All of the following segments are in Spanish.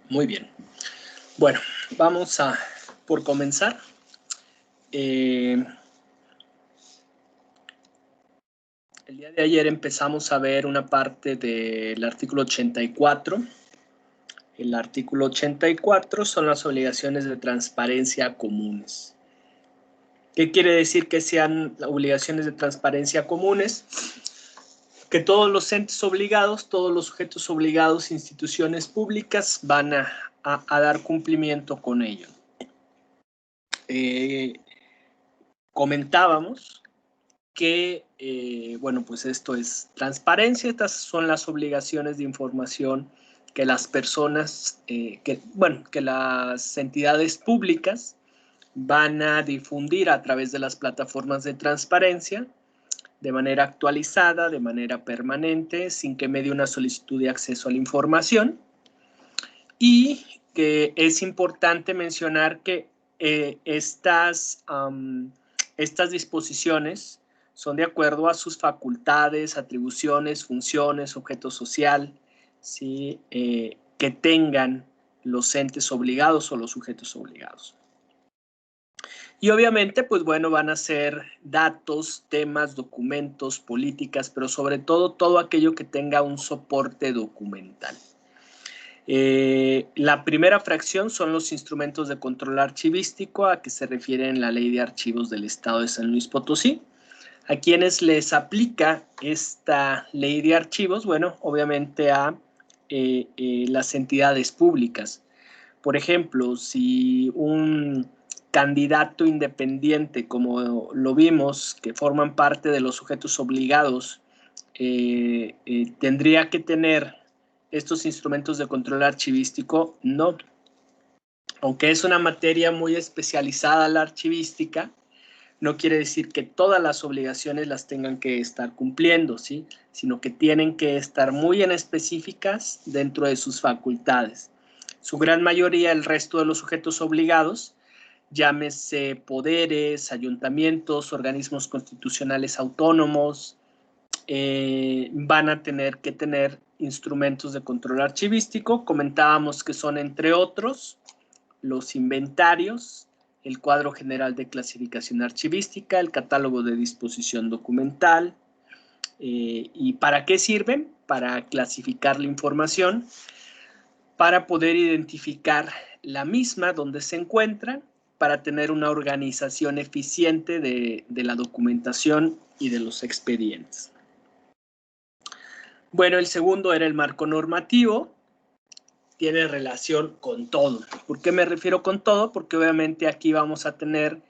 Muy bien. Bueno, vamos por comenzar. El día de ayer empezamos a ver una parte del artículo 84. El artículo 84 son las obligaciones de transparencia comunes. ¿Qué quiere decir que sean obligaciones de transparencia comunes? Que todos los entes obligados, todos los sujetos obligados, instituciones públicas van a dar cumplimiento con ello. Comentábamos que, bueno, pues esto es transparencia, estas son las obligaciones de información que las personas, que las entidades públicas van a difundir a través de las plataformas de transparencia de manera actualizada, de manera permanente, sin que medie una solicitud de acceso a la información. Y que es importante mencionar que estas disposiciones son de acuerdo a sus facultades, atribuciones, funciones, objeto social, ¿sí? Que tengan los entes obligados o los sujetos obligados. Y obviamente, pues bueno, van a ser datos, temas, documentos, políticas, pero sobre todo aquello que tenga un soporte documental. La primera fracción son los instrumentos de control archivístico a que se refiere en la Ley de Archivos del Estado de San Luis Potosí. ¿A quienes les aplica esta Ley de Archivos? Bueno, obviamente a las entidades públicas. Por ejemplo, si un candidato independiente, como lo vimos, que forman parte de los sujetos obligados, tendría que tener estos instrumentos de control archivístico, no. Aunque es una materia muy especializada la archivística, no quiere decir que todas las obligaciones las tengan que estar cumpliendo, ¿sí? Sino que tienen que estar muy en específicas dentro de sus facultades. Su gran mayoría, el resto de los sujetos obligados, llámese poderes, ayuntamientos, organismos constitucionales autónomos, van a tener que tener instrumentos de control archivístico. Comentábamos que son, entre otros, los inventarios, el cuadro general de clasificación archivística, el catálogo de disposición documental. ¿Y para qué sirven? Para clasificar la información, para poder identificar la misma donde se encuentra, para tener una organización eficiente de la documentación y de los expedientes. Bueno, el segundo era el marco normativo, tiene relación con todo. ¿Por qué me refiero con todo? Porque obviamente aquí vamos a tener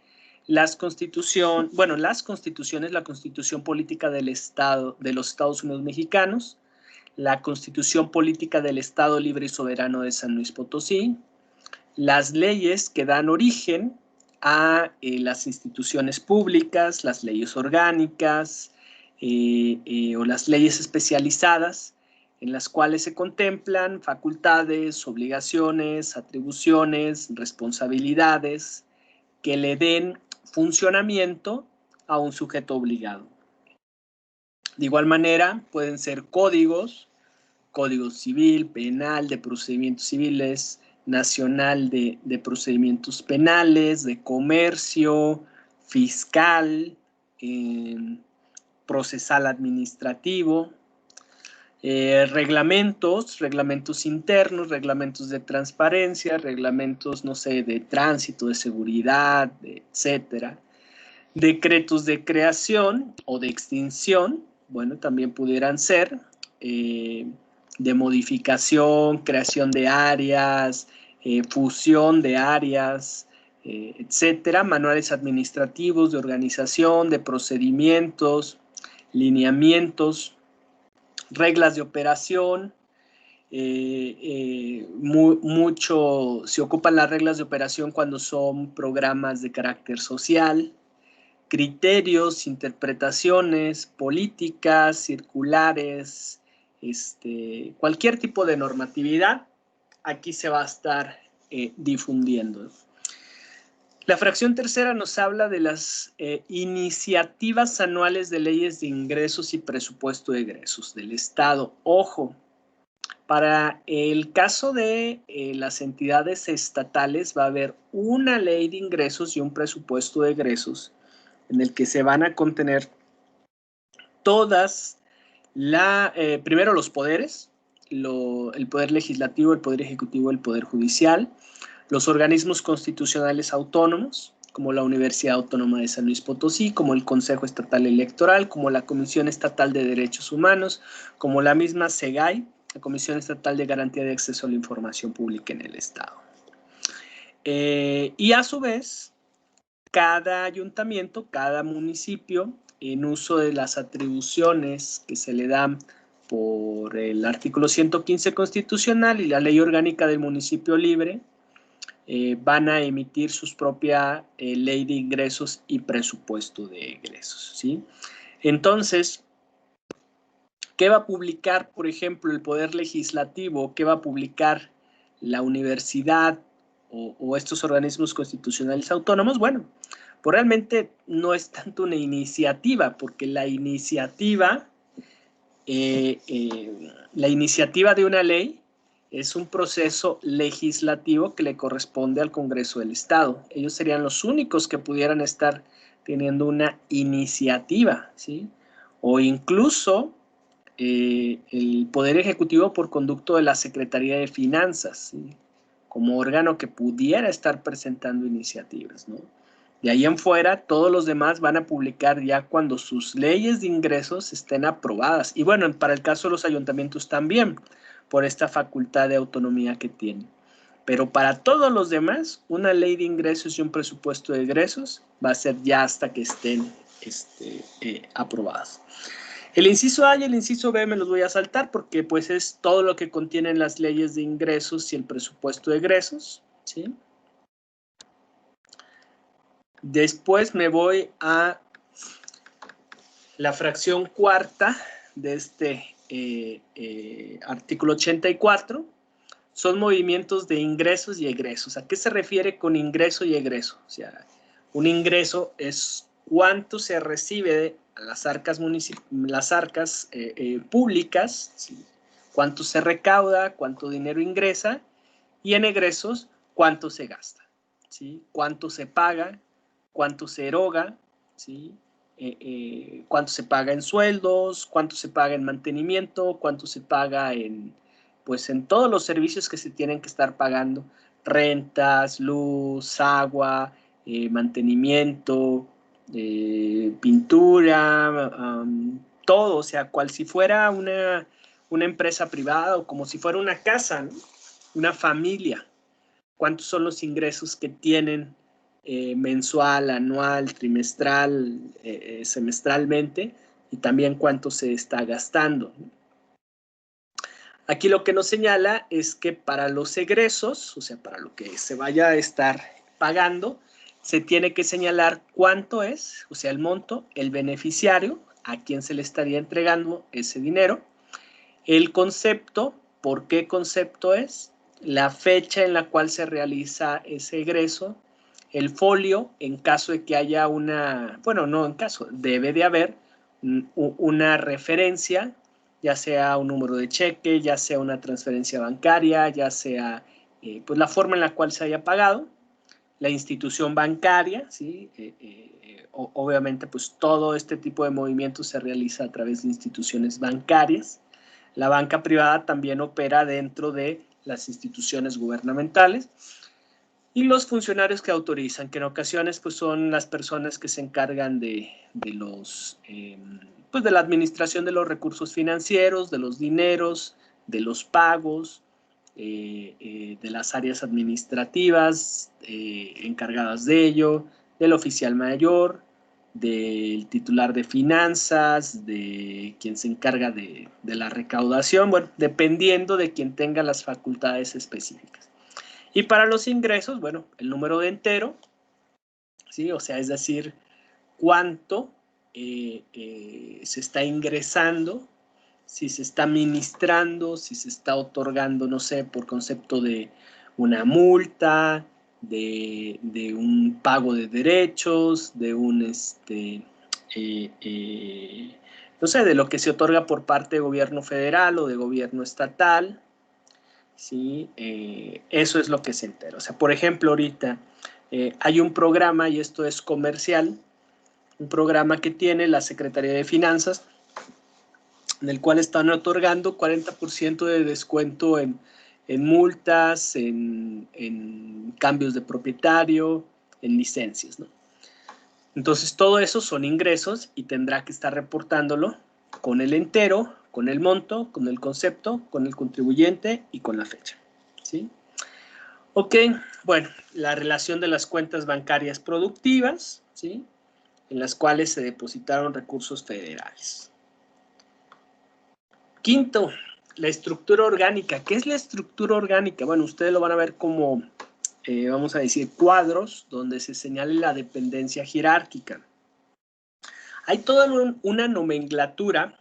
las constituciones, la Constitución Política del Estado de los Estados Unidos Mexicanos, la Constitución Política del Estado Libre y Soberano de San Luis Potosí, las leyes que dan origen a las instituciones públicas, las leyes orgánicas o las leyes especializadas, en las cuales se contemplan facultades, obligaciones, atribuciones, responsabilidades que le den funcionamiento a un sujeto obligado. De igual manera, pueden ser códigos, código civil, penal, de procedimientos civiles, nacional de procedimientos penales, de comercio, fiscal, procesal administrativo, reglamentos internos, reglamentos de transparencia, reglamentos, no sé, de tránsito, de seguridad, etcétera. Decretos de creación o de extinción, bueno, también pudieran ser de modificación, creación de áreas, fusión de áreas, etcétera. Manuales administrativos de organización, de procedimientos, lineamientos, reglas de operación. Mucho se ocupan las reglas de operación cuando son programas de carácter social, criterios, interpretaciones, políticas, circulares, cualquier tipo de normatividad, aquí se va a estar difundiendo. La fracción tercera nos habla de las iniciativas anuales de leyes de ingresos y presupuesto de egresos del Estado. Ojo, Para el caso de las entidades estatales va a haber una ley de ingresos y un presupuesto de egresos en el que se van a contener todas primero los poderes, el poder legislativo, el poder ejecutivo, el poder judicial, los organismos constitucionales autónomos, como la Universidad Autónoma de San Luis Potosí, como el Consejo Estatal Electoral, como la Comisión Estatal de Derechos Humanos, como la misma SEGAI, la Comisión Estatal de Garantía de Acceso a la Información Pública en el Estado. Y a su vez, cada ayuntamiento, cada municipio, en uso de las atribuciones que se le dan por el artículo 115 constitucional y la ley orgánica del municipio libre, van a emitir su propia ley de ingresos y presupuesto de egresos, ¿sí? Entonces, ¿qué va a publicar, por ejemplo, el Poder Legislativo? ¿Qué va a publicar la universidad o estos organismos constitucionales autónomos? Bueno, pues realmente no es tanto una iniciativa, porque la iniciativa de una ley es un proceso legislativo que le corresponde al Congreso del Estado. Ellos serían los únicos que pudieran estar teniendo una iniciativa, ¿sí? O incluso el Poder Ejecutivo por conducto de la Secretaría de Finanzas, ¿sí? Como órgano que pudiera estar presentando iniciativas, ¿no? De ahí en fuera, todos los demás van a publicar ya cuando sus leyes de ingresos estén aprobadas. Y bueno, para el caso de los ayuntamientos también, por esta facultad de autonomía que tienen. Pero para todos los demás, una ley de ingresos y un presupuesto de egresos va a ser ya hasta que estén aprobadas. El inciso A y el inciso B me los voy a saltar porque pues es todo lo que contienen las leyes de ingresos y el presupuesto de egresos, ¿sí? Después me voy a la fracción cuarta de este artículo 84. Son movimientos de ingresos y egresos. ¿A qué se refiere con ingreso y egreso? O sea, un ingreso es cuánto se recibe a las arcas, públicas, ¿sí? Cuánto se recauda, cuánto dinero ingresa, y en egresos, cuánto se gasta, ¿sí? Cuánto se paga, cuánto se eroga, ¿sí? Cuánto se paga en sueldos, cuánto se paga en mantenimiento, cuánto se paga en todos los servicios que se tienen que estar pagando, rentas, luz, agua, mantenimiento, pintura, todo, o sea, cual si fuera una empresa privada o como si fuera una casa, ¿no? Una familia. ¿Cuántos son los ingresos que tienen mensual, anual, trimestral, semestralmente? Y también cuánto se está gastando. Aquí lo que nos señala es que para los egresos, o sea, para lo que se vaya a estar pagando, se tiene que señalar cuánto es, o sea, el monto, el beneficiario, a quién se le estaría entregando ese dinero, el concepto, por qué concepto es, la fecha en la cual se realiza ese egreso, el folio, en caso de que haya debe de haber una referencia, ya sea un número de cheque, ya sea una transferencia bancaria, ya sea la forma en la cual se haya pagado, la institución bancaria, ¿sí? Obviamente, pues todo este tipo de movimientos se realiza a través de instituciones bancarias. La banca privada también opera dentro de las instituciones gubernamentales y los funcionarios que autorizan, que en ocasiones pues, son las personas que se encargan de la administración de los recursos financieros, de los dineros, de los pagos, de las áreas administrativas encargadas de ello, del oficial mayor, del titular de finanzas, de quien se encarga de la recaudación, bueno, dependiendo de quien tenga las facultades específicas. Y para los ingresos, bueno, el número de entero, ¿sí? O sea, es decir, cuánto se está ingresando, si se está ministrando, si se está otorgando, no sé, por concepto de una multa, de un pago de derechos, de un, no sé, de lo que se otorga por parte de gobierno federal o de gobierno estatal, ¿sí? Eso es lo que se entera. O sea, por ejemplo, ahorita hay un programa, y esto es comercial, un programa que tiene la Secretaría de Finanzas, en el cual están otorgando 40% de descuento en multas, en cambios de propietario, en licencias, ¿no? Entonces, todo eso son ingresos y tendrá que estar reportándolo con el entero, con el monto, con el concepto, con el contribuyente y con la fecha, ¿sí? Ok, bueno, la relación de las cuentas bancarias productivas, ¿sí? En las cuales se depositaron recursos federales. Quinto, la estructura orgánica. ¿Qué es la estructura orgánica? Bueno, ustedes lo van a ver como, vamos a decir, cuadros donde se señale la dependencia jerárquica. Hay toda una nomenclatura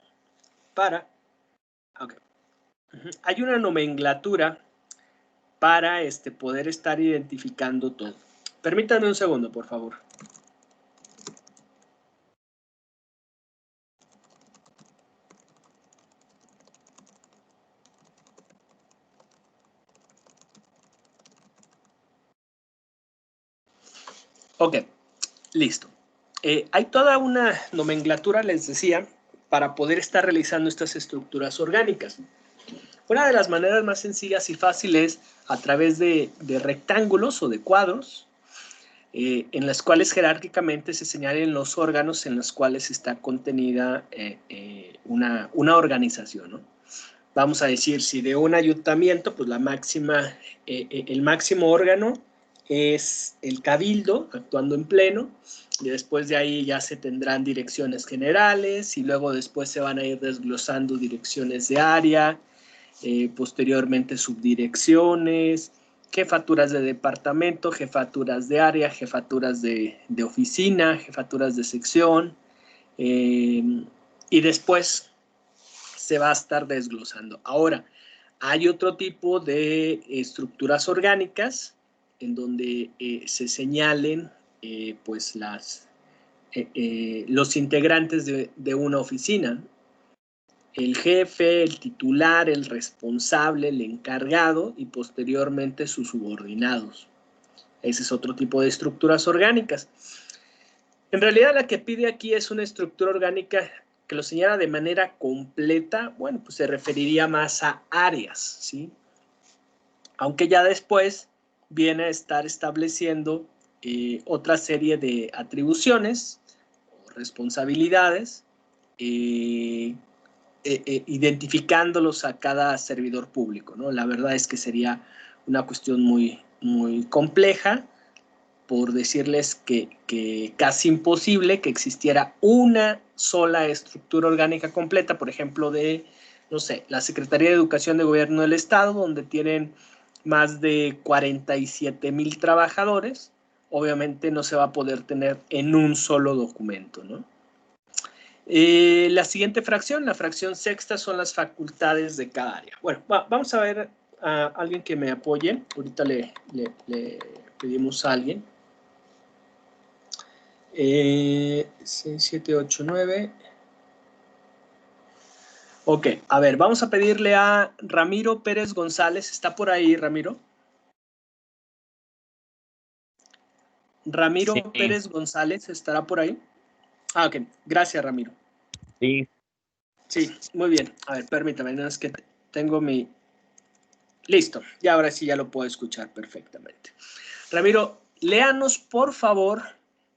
para... Okay. Hay una nomenclatura para poder estar identificando todo. Permítanme un segundo, por favor. Ok, listo. Hay toda una nomenclatura, les decía, para poder estar realizando estas estructuras orgánicas. Una de las maneras más sencillas y fáciles a través de rectángulos o de cuadros, en las cuales jerárquicamente se señalen los órganos en los cuales está contenida una organización, ¿no? Vamos a decir, si de un ayuntamiento, pues el máximo órgano es el cabildo, actuando en pleno, y después de ahí ya se tendrán direcciones generales, y luego después se van a ir desglosando direcciones de área, posteriormente subdirecciones, jefaturas de departamento, jefaturas de área, jefaturas de oficina, jefaturas de sección, y después se va a estar desglosando. Ahora, hay otro tipo de estructuras orgánicas en donde se señalen pues los integrantes de una oficina. El jefe, el titular, el responsable, el encargado y posteriormente sus subordinados. Ese es otro tipo de estructuras orgánicas. En realidad la que pide aquí es una estructura orgánica que lo señala de manera completa. Bueno, pues se referiría más a áreas, ¿sí? Aunque ya después viene a estar estableciendo otra serie de atribuciones o responsabilidades, identificándolos a cada servidor público, ¿no? La verdad es que sería una cuestión muy, muy compleja, por decirles que casi imposible que existiera una sola estructura orgánica completa, por ejemplo, de, no sé, la Secretaría de Educación de Gobierno del Estado, donde tienen más de 47,000 trabajadores, obviamente no se va a poder tener en un solo documento, ¿no? La siguiente fracción, la fracción sexta, son las facultades de cada área. Bueno, vamos a ver a alguien que me apoye. Ahorita le pedimos a alguien. 6, 7, 8, 9. Ok, a ver, vamos a pedirle a Ramiro Pérez González. ¿Está por ahí, Ramiro? Ramiro Sí. Pérez González, ¿estará por ahí? Ah, ok, gracias, Ramiro. Sí. Sí, muy bien. A ver, permítame, no es que tengo mi... Listo, y ahora sí ya lo puedo escuchar perfectamente. Ramiro, léanos, por favor,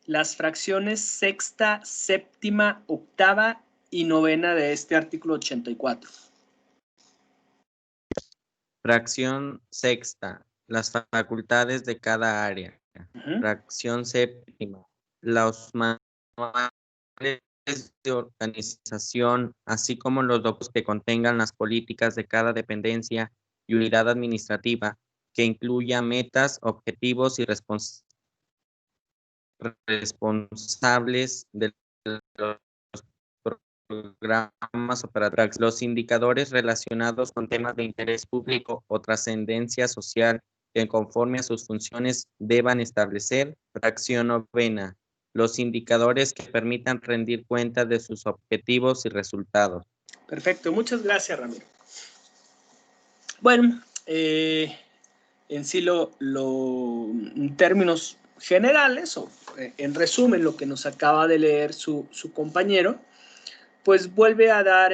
las fracciones sexta, séptima, octava y novena de este artículo 84. Fracción sexta, las facultades de cada área. Fracción séptima, los manuales de organización, así como los documentos que contengan las políticas de cada dependencia y unidad administrativa, que incluya metas, objetivos y responsables de los programas operativos, los indicadores relacionados con temas de interés público o trascendencia social que conforme a sus funciones deban establecer. Fracción novena, los indicadores que permitan rendir cuenta de sus objetivos y resultados. Perfecto, muchas gracias, Ramiro. Bueno, en sí en términos generales, o en resumen lo que nos acaba de leer su compañero, pues vuelve a dar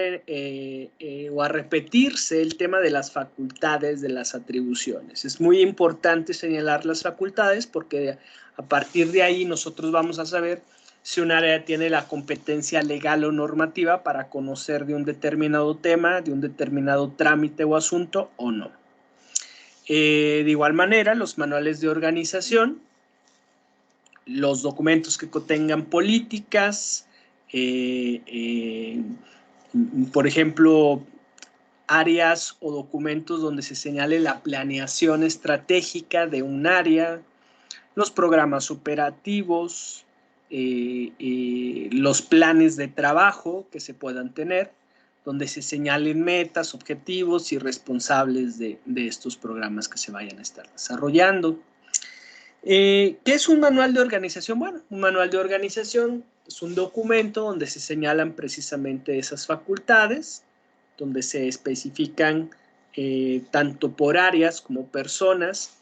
o a repetirse el tema de las facultades, de las atribuciones. Es muy importante señalar las facultades porque a partir de ahí nosotros vamos a saber si un área tiene la competencia legal o normativa para conocer de un determinado tema, de un determinado trámite o asunto o no. De igual manera, los manuales de organización, los documentos que contengan políticas, por ejemplo, áreas o documentos donde se señale la planeación estratégica de un área, los programas operativos, los planes de trabajo que se puedan tener, donde se señalen metas, objetivos y responsables de estos programas que se vayan a estar desarrollando. ¿Qué es un manual de organización? Bueno, un manual de organización es un documento donde se señalan precisamente esas facultades, donde se especifican tanto por áreas como personas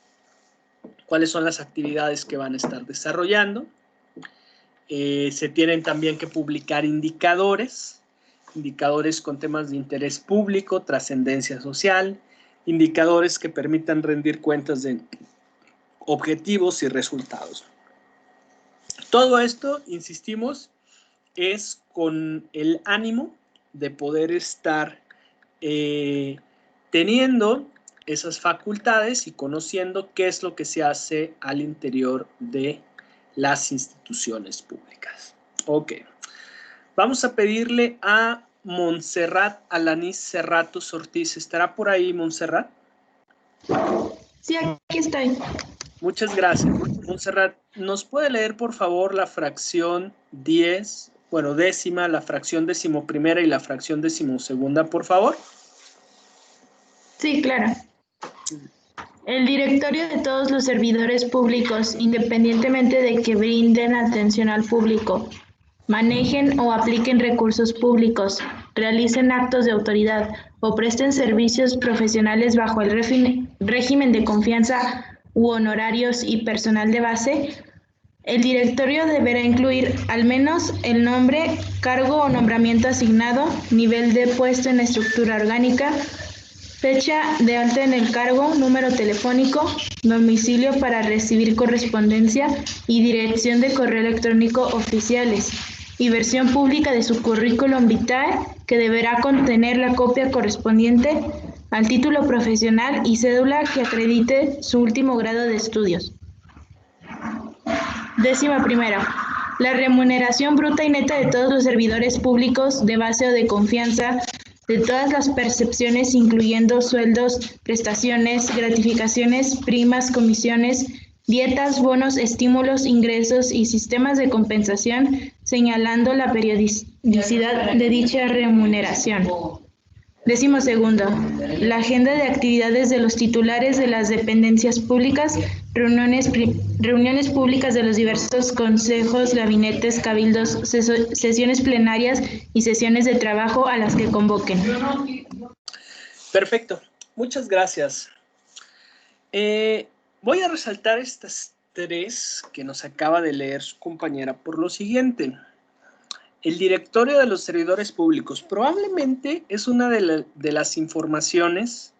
cuáles son las actividades que van a estar desarrollando. Se tienen también que publicar indicadores con temas de interés público, trascendencia social, indicadores que permitan rendir cuentas de objetivos y resultados. Todo esto, insistimos, es con el ánimo de poder estar teniendo esas facultades y conociendo qué es lo que se hace al interior de las instituciones públicas. Ok. Vamos a pedirle a Montserrat Alanís Cerratos Ortiz. ¿Estará por ahí, Montserrat? Sí, aquí estoy. Muchas gracias. Montserrat, ¿nos puede leer, por favor, la fracción 10, bueno, décima, la fracción 11ª y la fracción 12ª, por favor? Sí, claro. El directorio de todos los servidores públicos, independientemente de que brinden atención al público, manejen o apliquen recursos públicos, realicen actos de autoridad o presten servicios profesionales bajo el régimen de confianza u honorarios y personal de base, el directorio deberá incluir al menos el nombre, cargo o nombramiento asignado, nivel de puesto en la estructura orgánica, fecha de alta en el cargo, número telefónico, domicilio para recibir correspondencia y dirección de correo electrónico oficiales, y versión pública de su currículum vitae, que deberá contener la copia correspondiente al título profesional y cédula que acredite su último grado de estudios. 11ª. La remuneración bruta y neta de todos los servidores públicos de base o de confianza, de todas las percepciones, incluyendo sueldos, prestaciones, gratificaciones, primas, comisiones, dietas, bonos, estímulos, ingresos y sistemas de compensación, señalando la periodicidad de dicha remuneración. 12º. La agenda de actividades de los titulares de las dependencias públicas, reuniones públicas de los diversos consejos, gabinetes, cabildos, sesiones plenarias y sesiones de trabajo a las que convoquen. Perfecto. Muchas gracias. Voy a resaltar estas tres que nos acaba de leer su compañera por lo siguiente. El directorio de los servidores públicos probablemente es una de las informaciones,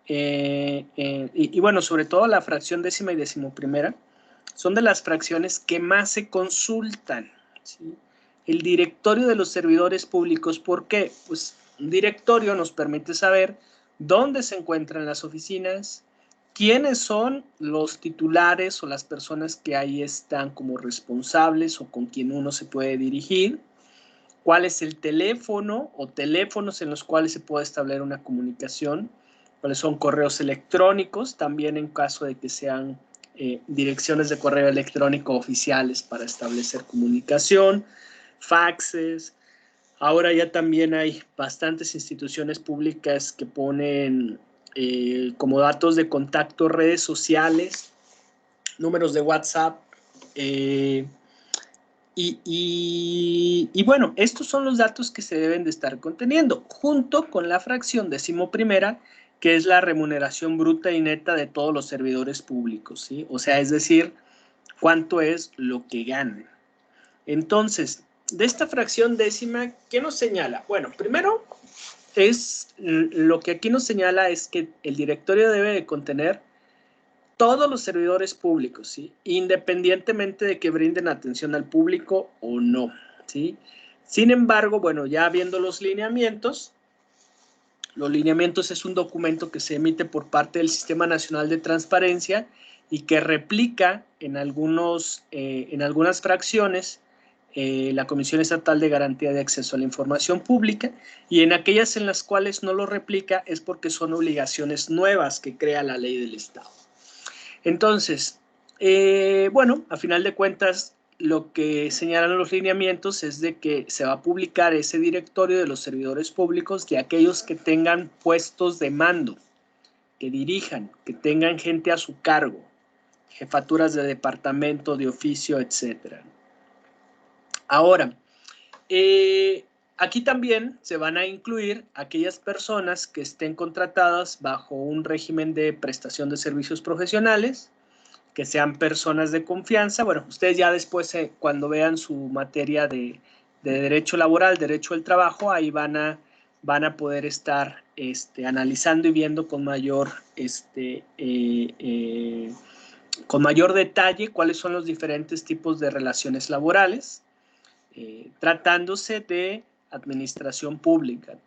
y bueno, sobre todo la fracción 10ª y 11ª, son de las fracciones que más se consultan, ¿sí? El directorio de los servidores públicos, ¿por qué? Pues un directorio nos permite saber dónde se encuentran las oficinas, quiénes son los titulares o las personas que ahí están como responsables o con quien uno se puede dirigir, cuál es el teléfono o teléfonos en los cuales se puede establecer una comunicación, cuáles son correos electrónicos, también en caso de que sean direcciones de correo electrónico oficiales para establecer comunicación, faxes. Ahora ya también hay bastantes instituciones públicas que ponen como datos de contacto redes sociales, números de WhatsApp, y bueno, estos son los datos que se deben de estar conteniendo, junto con la fracción 11ª, que es la remuneración bruta y neta de todos los servidores públicos, ¿sí? O sea, es decir, cuánto es lo que ganan. Entonces, de esta fracción décima, ¿qué nos señala? Bueno, primero, lo que aquí nos señala es que el directorio debe de contener todos los servidores públicos, ¿sí? Independientemente de que brinden atención al público o no, ¿sí? Sin embargo, bueno, ya viendo los lineamientos es un documento que se emite por parte del Sistema Nacional de Transparencia y que replica en algunas fracciones la Comisión Estatal de Garantía de Acceso a la Información Pública, y en aquellas en las cuales no lo replica es porque son obligaciones nuevas que crea la ley del Estado. Entonces, bueno, a final de cuentas, lo que señalan los lineamientos es de que se va a publicar ese directorio de los servidores públicos de aquellos que tengan puestos de mando, que dirijan, que tengan gente a su cargo, jefaturas de departamento, de oficio, etc. Ahora, aquí también se van a incluir aquellas personas que estén contratadas bajo un régimen de prestación de servicios profesionales, que sean personas de confianza. Bueno, ustedes ya después, cuando vean su materia de derecho laboral, derecho al trabajo, ahí van a poder estar analizando y viendo con mayor detalle cuáles son los diferentes tipos de relaciones laborales, tratándose de administración pública.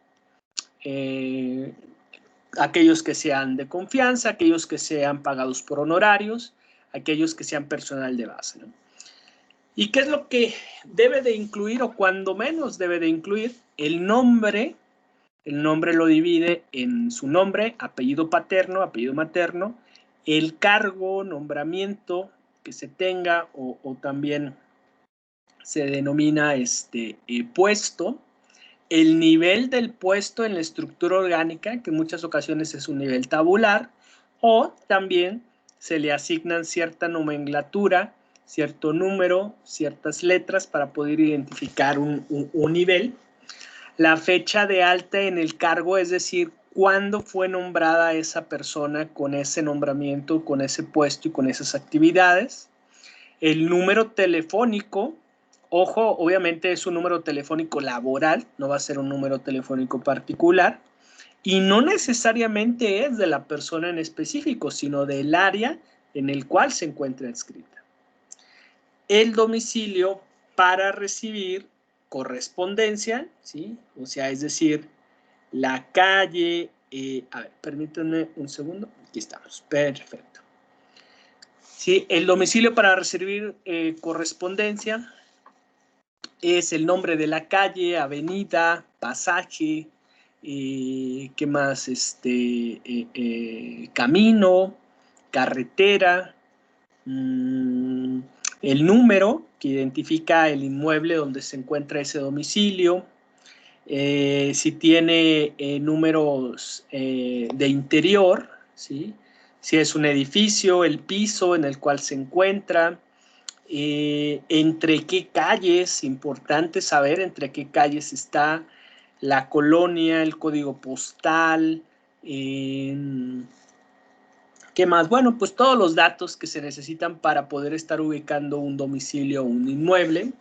Aquellos que sean de confianza, aquellos que sean pagados por honorarios, aquellos que sean personal de base, ¿no? ¿Y qué es lo que debe de incluir, o cuando menos debe de incluir? El nombre. El nombre lo divide en su nombre, apellido paterno, apellido materno, el cargo, nombramiento que se tenga, o también se denomina puesto, el nivel del puesto en la estructura orgánica, que en muchas ocasiones es un nivel tabular, o también se le asignan cierta nomenclatura, cierto número, ciertas letras para poder identificar un nivel. La fecha de alta en el cargo, es decir, cuándo fue nombrada esa persona con ese nombramiento, con ese puesto y con esas actividades. El número telefónico, ojo, obviamente es un número telefónico laboral, no va a ser un número telefónico particular, y no necesariamente es de la persona en específico, sino del área en el cual se encuentra inscrita. El domicilio para recibir correspondencia, ¿sí? O sea, es decir, la calle, a ver, permítanme un segundo, aquí estamos, perfecto. Sí, el domicilio para recibir correspondencia es el nombre de la calle, avenida, pasaje, ¿qué más? Camino, carretera, el número que identifica el inmueble donde se encuentra ese domicilio, si tiene números de interior, ¿sí? Si es un edificio, el piso en el cual se encuentra, entre qué calles, importante saber entre qué calles está, la colonia, el código postal, ¿qué más? Bueno, pues todos los datos que se necesitan para poder estar ubicando un domicilio o un inmueble,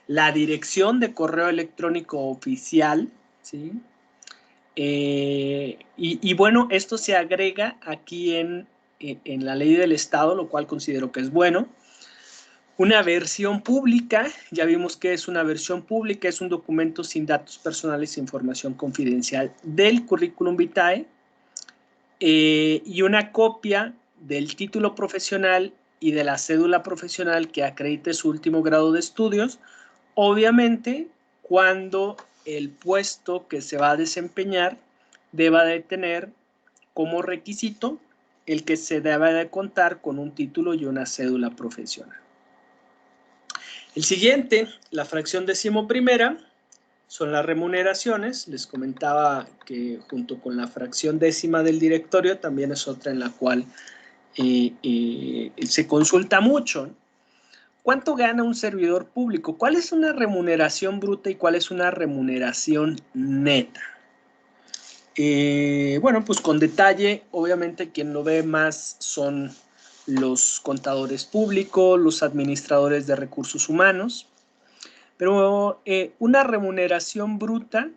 la dirección de correo electrónico oficial, ¿sí? Y bueno, esto se agrega aquí en la ley del Estado, lo cual considero que es bueno. Una versión pública, ya vimos que es una versión pública, es un documento sin datos personales e información confidencial del currículum vitae, y una copia del título profesional y de la cédula profesional que acredite su último grado de estudios, obviamente cuando el puesto que se va a desempeñar deba de tener como requisito el que se deba de contar con un título y una cédula profesional. El siguiente, la fracción 11ª, son las remuneraciones. Les comentaba que junto con la fracción 10ª del directorio también es otra en la cual se consulta mucho. ¿Cuánto gana un servidor público? ¿Cuál es una remuneración bruta y cuál es una remuneración neta? Bueno, pues con detalle, obviamente quien lo ve más son los contadores públicos, los administradores de recursos humanos, pero una remuneración bruta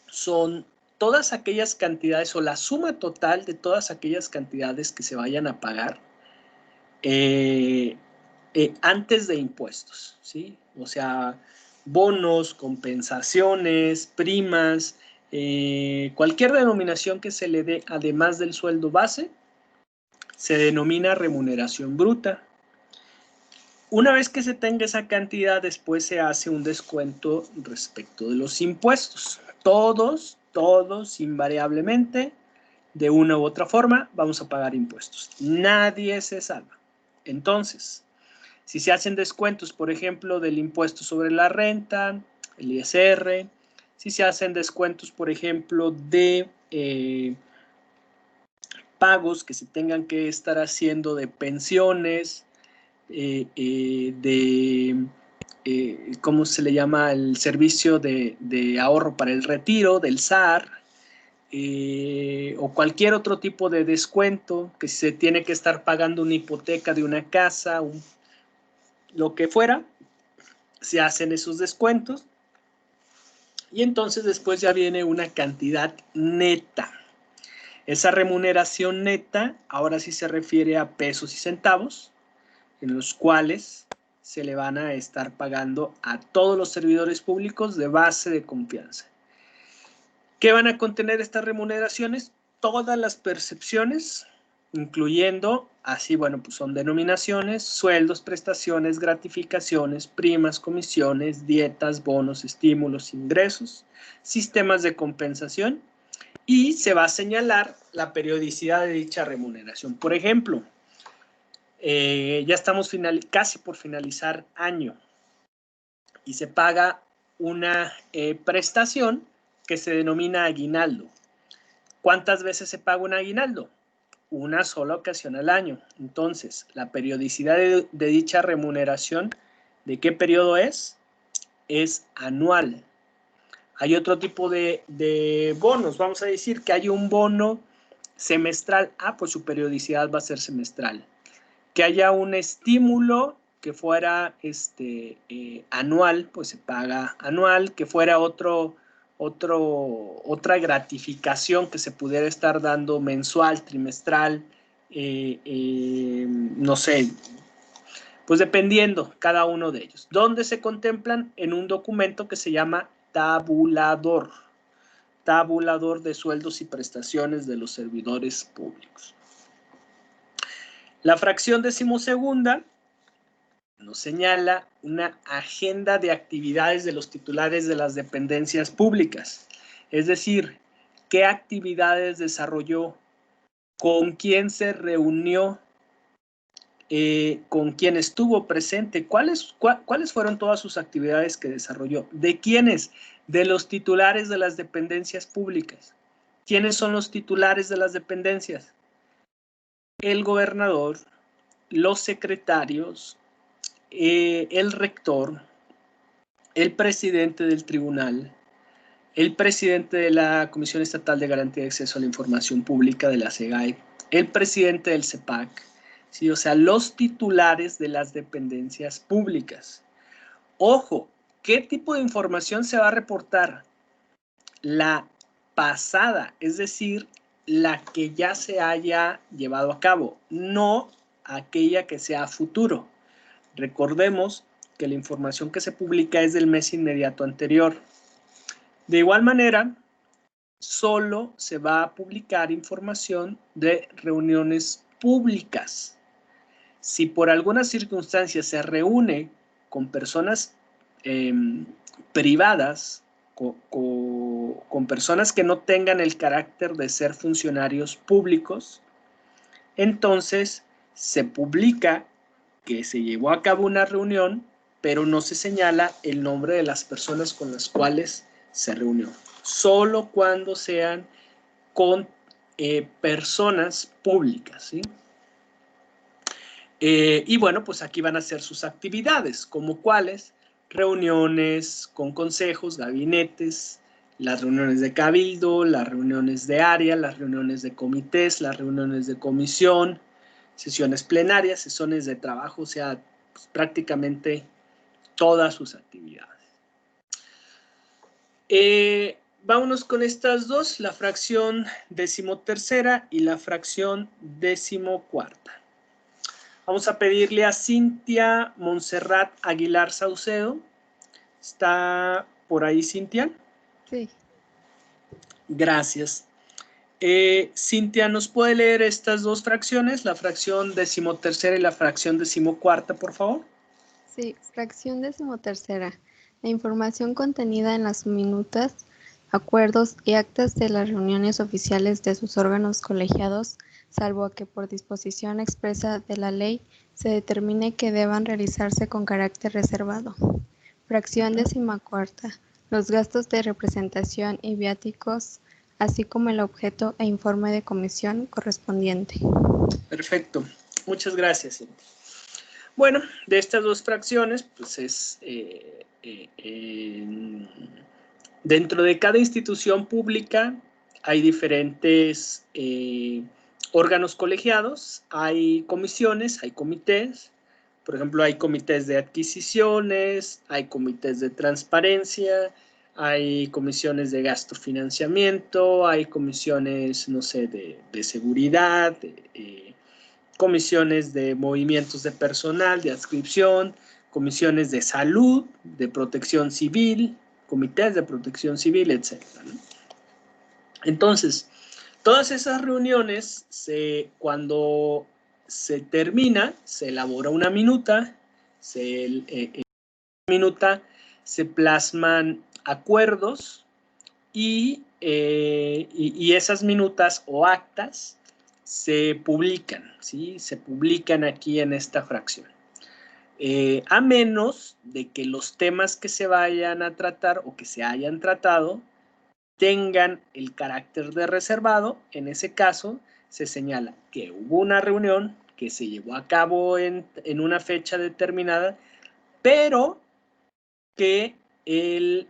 son todas aquellas cantidades o la suma total de todas aquellas cantidades que se vayan a pagar antes de impuestos, ¿sí? O sea, bonos, compensaciones, primas, cualquier denominación que se le dé además del sueldo base, se denomina remuneración bruta. Una vez que se tenga esa cantidad, después se hace un descuento respecto de los impuestos. Todos, invariablemente, de una u otra forma, vamos a pagar impuestos. Nadie se salva. Entonces, si se hacen descuentos, por ejemplo, del impuesto sobre la renta, el ISR, si se hacen descuentos, por ejemplo, de pagos que se tengan que estar haciendo de pensiones, ¿cómo se le llama? El servicio de ahorro para el retiro del SAR, o cualquier otro tipo de descuento, que si se tiene que estar pagando una hipoteca de una casa, lo que fuera, se hacen esos descuentos y entonces después ya viene una cantidad neta. Esa remuneración neta ahora sí se refiere a pesos y centavos, en los cuales se le van a estar pagando a todos los servidores públicos de base de confianza. ¿Qué van a contener estas remuneraciones? Todas las percepciones, incluyendo, así, bueno, pues son denominaciones, sueldos, prestaciones, gratificaciones, primas, comisiones, dietas, bonos, estímulos, ingresos, sistemas de compensación, y se va a señalar la periodicidad de dicha remuneración. Por ejemplo, ya estamos casi por finalizar año y se paga una prestación que se denomina aguinaldo. ¿Cuántas veces se paga un aguinaldo? Una sola ocasión al año. Entonces, la periodicidad de dicha remuneración, ¿de qué periodo es? Es anual. Hay otro tipo de bonos. Vamos a decir que hay un bono semestral. Pues su periodicidad va a ser semestral. Que haya un estímulo que fuera anual, pues se paga anual. Que fuera otra gratificación que se pudiera estar dando mensual, trimestral, no sé, pues dependiendo cada uno de ellos. ¿Dónde se contemplan? En un documento que se llama tabulador de sueldos y prestaciones de los servidores públicos. La fracción 12ª nos señala una agenda de actividades de los titulares de las dependencias públicas. Es decir, qué actividades desarrolló, con quién se reunió, con quién estuvo presente, cuáles fueron todas sus actividades que desarrolló, de quiénes, de los titulares de las dependencias públicas. ¿Quiénes son los titulares de las dependencias? El gobernador, los secretarios, el rector, el presidente del tribunal, el presidente de la Comisión Estatal de Garantía de Acceso a la Información Pública de la SEGAE, el presidente del CEPAC, ¿sí? O sea, los titulares de las dependencias públicas. Ojo, ¿qué tipo de información se va a reportar? La pasada, es decir, la que ya se haya llevado a cabo, no aquella que sea a futuro. Recordemos que la información que se publica es del mes inmediato anterior. De igual manera, solo se va a publicar información de reuniones públicas. Si por alguna circunstancia se reúne con personas privadas, con personas que no tengan el carácter de ser funcionarios públicos, entonces se publica que se llevó a cabo una reunión, pero no se señala el nombre de las personas con las cuales se reunió. Solo cuando sean con personas públicas, ¿sí? Y bueno, pues aquí van a ser sus actividades, como cuáles: reuniones con consejos, gabinetes, las reuniones de cabildo, las reuniones de área, las reuniones de comités, las reuniones de comisión, sesiones plenarias, sesiones de trabajo, o sea, pues, prácticamente todas sus actividades. Vámonos con estas dos, la fracción 13ª y la fracción 14ª. Vamos a pedirle a Cintia Montserrat Aguilar Saucedo. ¿Está por ahí, Cintia? Sí. Gracias. Cintia, ¿nos puede leer estas dos fracciones, la fracción 13ª y la fracción 14ª, por favor? Sí, fracción 13ª. La información contenida en las minutas, acuerdos y actas de las reuniones oficiales de sus órganos colegiados, salvo que por disposición expresa de la ley se determine que deban realizarse con carácter reservado. Fracción 14ª. Los gastos de representación y viáticos, así como el objeto e informe de comisión correspondiente. Perfecto. Muchas gracias, Cintia. Bueno, de estas dos fracciones, pues es dentro de cada institución pública hay diferentes órganos colegiados, hay comisiones, hay comités. Por ejemplo, hay comités de adquisiciones, hay comités de transparencia, hay comisiones de gasto financiamiento, hay comisiones, no sé, de seguridad, comisiones de movimientos de personal, de adscripción, comisiones de salud, de protección civil, comités de protección civil, etc. ¿no? Entonces, todas esas reuniones, cuando se termina, se elabora una minuta, se plasman acuerdos y esas minutas o actas se publican, ¿sí? Se publican aquí en esta fracción. A menos de que los temas que se vayan a tratar o que se hayan tratado tengan el carácter de reservado. En ese caso se señala que hubo una reunión que se llevó a cabo en una fecha determinada, pero que el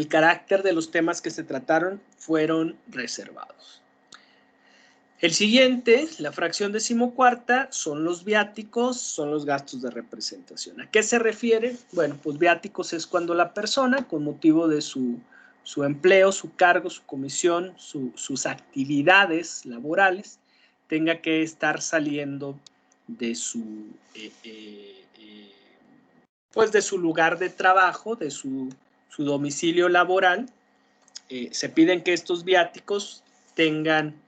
carácter de los temas que se trataron fueron reservados. El siguiente, la fracción 14ª, son los viáticos, son los gastos de representación. ¿A qué se refiere? Bueno, pues viáticos es cuando la persona, con motivo de su empleo, su cargo, su comisión, sus actividades laborales, tenga que estar saliendo de su lugar de trabajo, de su domicilio laboral. Se piden que estos viáticos tengan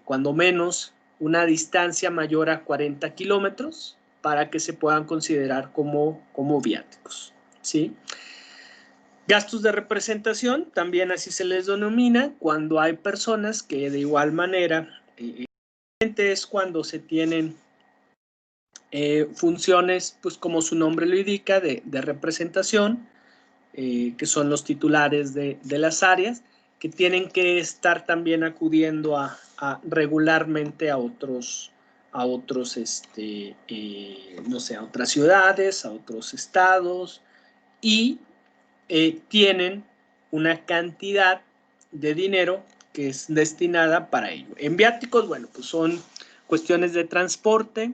cuando menos una distancia mayor a 40 kilómetros para que se puedan considerar como viáticos, ¿sí? Gastos de representación, también así se les denomina, cuando hay personas que de igual manera, es cuando se tienen funciones, pues como su nombre lo indica, de representación, que son los titulares de las áreas, que tienen que estar también acudiendo regularmente a otros no sé, a otras ciudades, a otros estados, y tienen una cantidad de dinero que es destinada para ello. En viáticos, bueno, pues son cuestiones de transporte,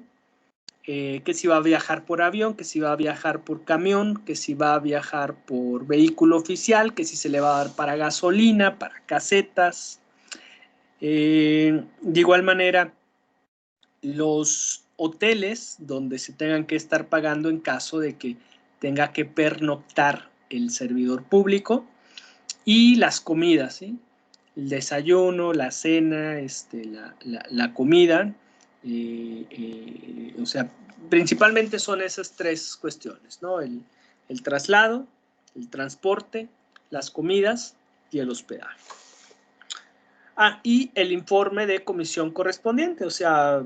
que si va a viajar por avión, que si va a viajar por camión, que si va a viajar por vehículo oficial, que si se le va a dar para gasolina, para casetas. De igual manera, los hoteles donde se tengan que estar pagando en caso de que tenga que pernoctar el servidor público, y las comidas, ¿sí? El desayuno, la cena, la comida, o sea, principalmente son esas tres cuestiones, ¿no? El traslado, el transporte, las comidas y el hospedaje. Y el informe de comisión correspondiente, o sea,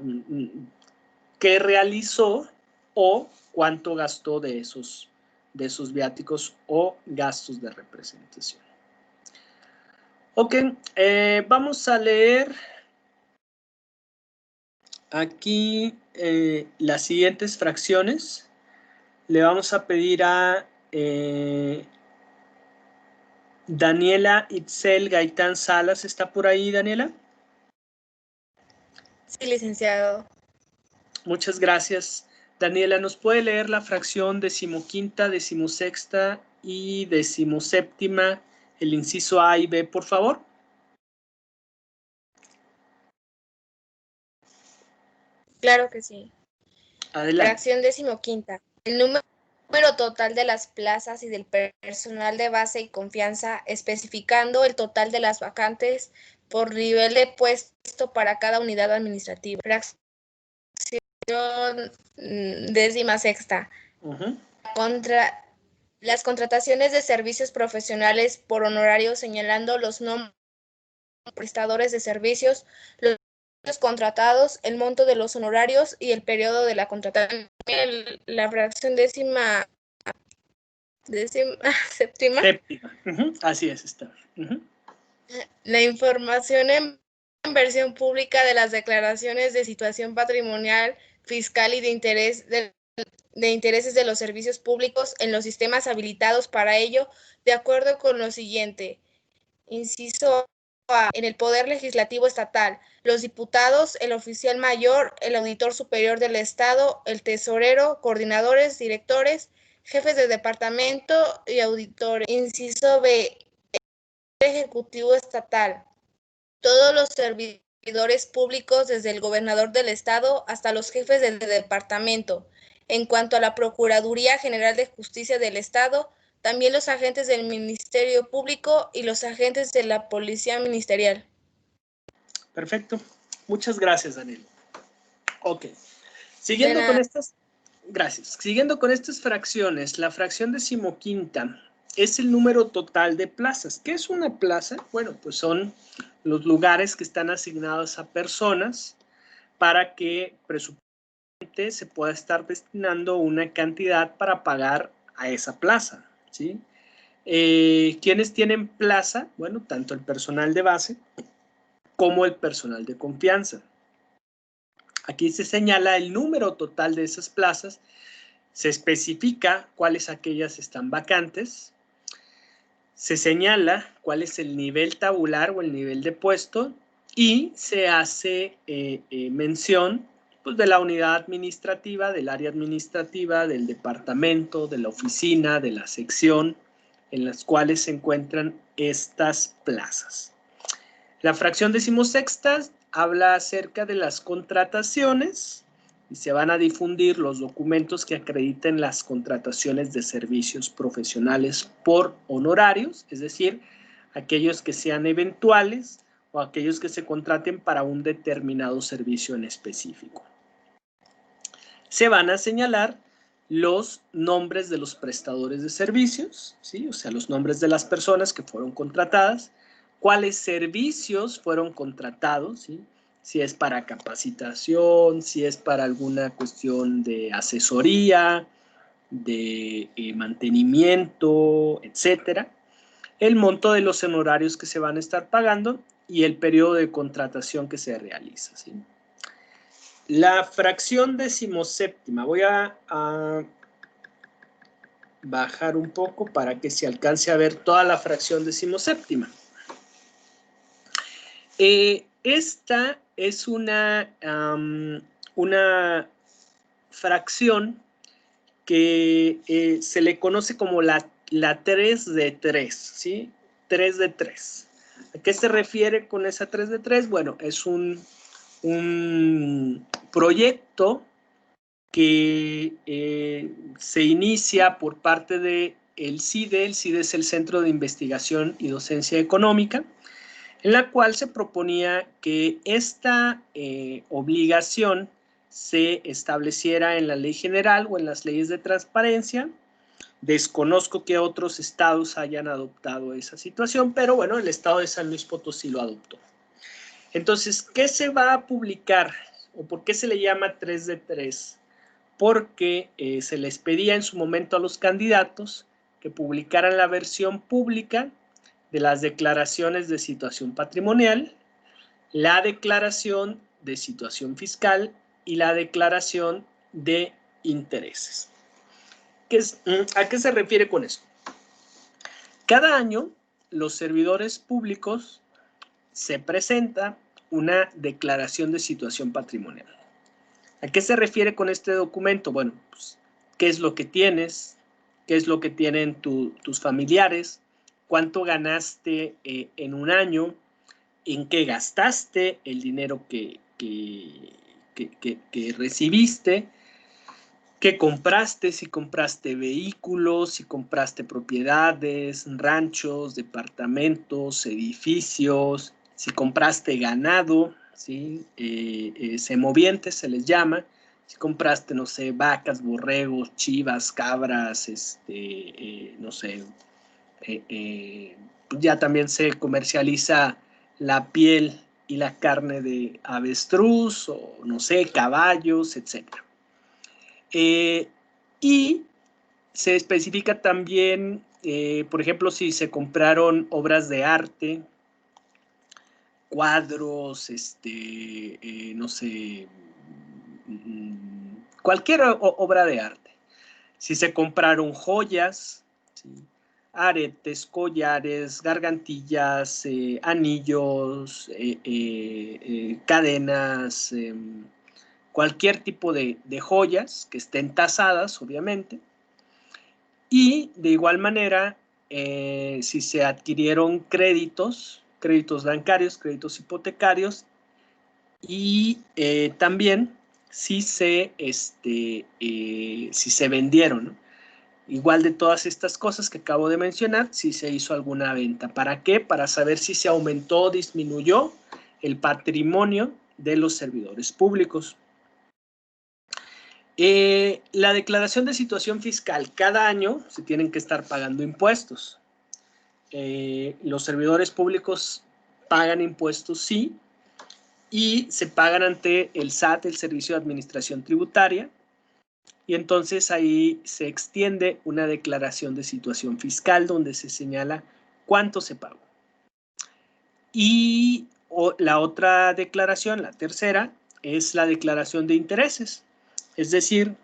qué realizó o cuánto gastó de esos viáticos o gastos de representación. Ok, vamos a leer aquí las siguientes fracciones. Le vamos a pedir a Daniela Itzel Gaitán Salas, ¿está por ahí, Daniela? Sí, licenciado. Muchas gracias. Daniela, ¿nos puede leer la fracción 15ª, 16ª y 17ª, el inciso A y B, por favor? Claro que sí. Adelante. Fracción 15ª. El número total de las plazas y del personal de base y confianza, especificando el total de las vacantes por nivel de puesto para cada unidad administrativa. Fracción 16ª. Las contrataciones de servicios profesionales por honorarios, señalando los nombres de prestadores de servicios, los contratados, el monto de los honorarios y el periodo de la contratación. La fracción séptima. Así es, está. La información en versión pública de las declaraciones de situación patrimonial, fiscal y de intereses de los servicios públicos en los sistemas habilitados para ello, de acuerdo con lo siguiente. Inciso A. En el Poder Legislativo Estatal, los diputados, el oficial mayor, el auditor superior del Estado, el tesorero, coordinadores, directores, jefes de departamento y auditores. Inciso B. El Ejecutivo Estatal, todos los servidores públicos, desde el gobernador del Estado hasta los jefes del departamento. En cuanto a la Procuraduría General de Justicia del Estado, también los agentes del Ministerio Público y los agentes de la Policía Ministerial. Perfecto. Muchas gracias, Daniel. Ok. Siguiendo con estas... Gracias. Siguiendo con estas fracciones, la fracción 15ª es el número total de plazas. ¿Qué es una plaza? Bueno, pues son los lugares que están asignados a personas para que presupuestariamente se pueda estar destinando una cantidad para pagar a esa plaza, ¿sí? ¿Quiénes tienen plaza? Bueno, tanto el personal de base como el personal de confianza. Aquí se señala el número total de esas plazas, se especifica cuáles aquellas están vacantes, se señala cuál es el nivel tabular o el nivel de puesto y se hace mención pues, de la unidad administrativa, del área administrativa, del departamento, de la oficina, de la sección en las cuales se encuentran estas plazas. La fracción 16ª habla acerca de las contrataciones y se van a difundir los documentos que acrediten las contrataciones de servicios profesionales por honorarios, es decir, aquellos que sean eventuales o aquellos que se contraten para un determinado servicio en específico. Se van a señalar los nombres de los prestadores de servicios, ¿sí? O sea, los nombres de las personas que fueron contratadas, cuáles servicios fueron contratados, ¿sí? Si es para capacitación, si es para alguna cuestión de asesoría, de mantenimiento, etcétera, el monto de los honorarios que se van a estar pagando y el periodo de contratación que se realiza, ¿sí? La fracción 17ª, voy a bajar un poco para que se alcance a ver toda la fracción 17ª. Esta es una fracción que se le conoce como la 3 de 3, ¿sí? 3 de 3. ¿A qué se refiere con esa 3 de 3? Bueno, es un proyecto que se inicia por parte del CIDE. El CIDE es el Centro de Investigación y Docencia Económica, en la cual se proponía que esta obligación se estableciera en la ley general o en las leyes de transparencia. Desconozco que otros estados hayan adoptado esa situación, pero bueno, el estado de San Luis Potosí lo adoptó. Entonces, ¿qué se va a publicar? ¿O por qué se le llama 3 de 3? Porque se les pedía en su momento a los candidatos que publicaran la versión pública de las declaraciones de situación patrimonial, la declaración de situación fiscal y la declaración de intereses. ¿A qué se refiere con eso? Cada año los servidores públicos se presenta una declaración de situación patrimonial. ¿A qué se refiere con este documento? Bueno, pues, ¿qué es lo que tienes? ¿Qué es lo que tienen tus familiares? ¿Cuánto ganaste en un año? ¿En qué gastaste el dinero que recibiste? ¿Qué compraste? Si compraste vehículos, si compraste propiedades, ranchos, departamentos, edificios, si compraste ganado, ¿sí? Semovientes se les llama. Si compraste, no sé, vacas, borregos, chivas, cabras, no sé, ya también se comercializa la piel y la carne de avestruz, o no sé, caballos, etc. Y se especifica también, por ejemplo, si se compraron obras de arte, cuadros, no sé, cualquier obra de arte. Si se compraron joyas, ¿sí? Aretes, collares, gargantillas, anillos, cadenas, cualquier tipo de joyas que estén tasadas, obviamente. Y de igual manera, si se adquirieron créditos bancarios, créditos hipotecarios, y también si se vendieron, ¿no? Igual de todas estas cosas que acabo de mencionar, si se hizo alguna venta. ¿Para qué? Para saber si se aumentó o disminuyó el patrimonio de los servidores públicos. La declaración de situación fiscal. Cada año se tienen que estar pagando impuestos. Los servidores públicos pagan impuestos, sí, y se pagan ante el SAT, el Servicio de Administración Tributaria, y entonces ahí se extiende una declaración de situación fiscal donde se señala cuánto se pagó. Y la otra declaración, la tercera, es la declaración de intereses. Es decir,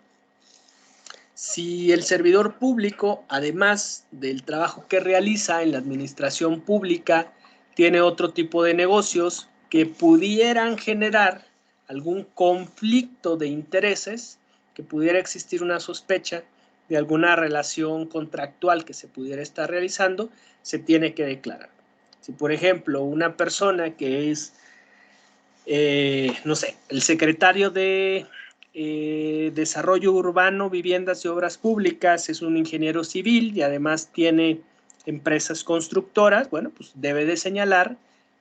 si el servidor público, además del trabajo que realiza en la administración pública, tiene otro tipo de negocios que pudieran generar algún conflicto de intereses, que pudiera existir una sospecha de alguna relación contractual que se pudiera estar realizando, se tiene que declarar. Si, por ejemplo, una persona que es, no sé, el secretario de Desarrollo Urbano, Viviendas y Obras Públicas, es un ingeniero civil y además tiene empresas constructoras, bueno, pues debe de señalar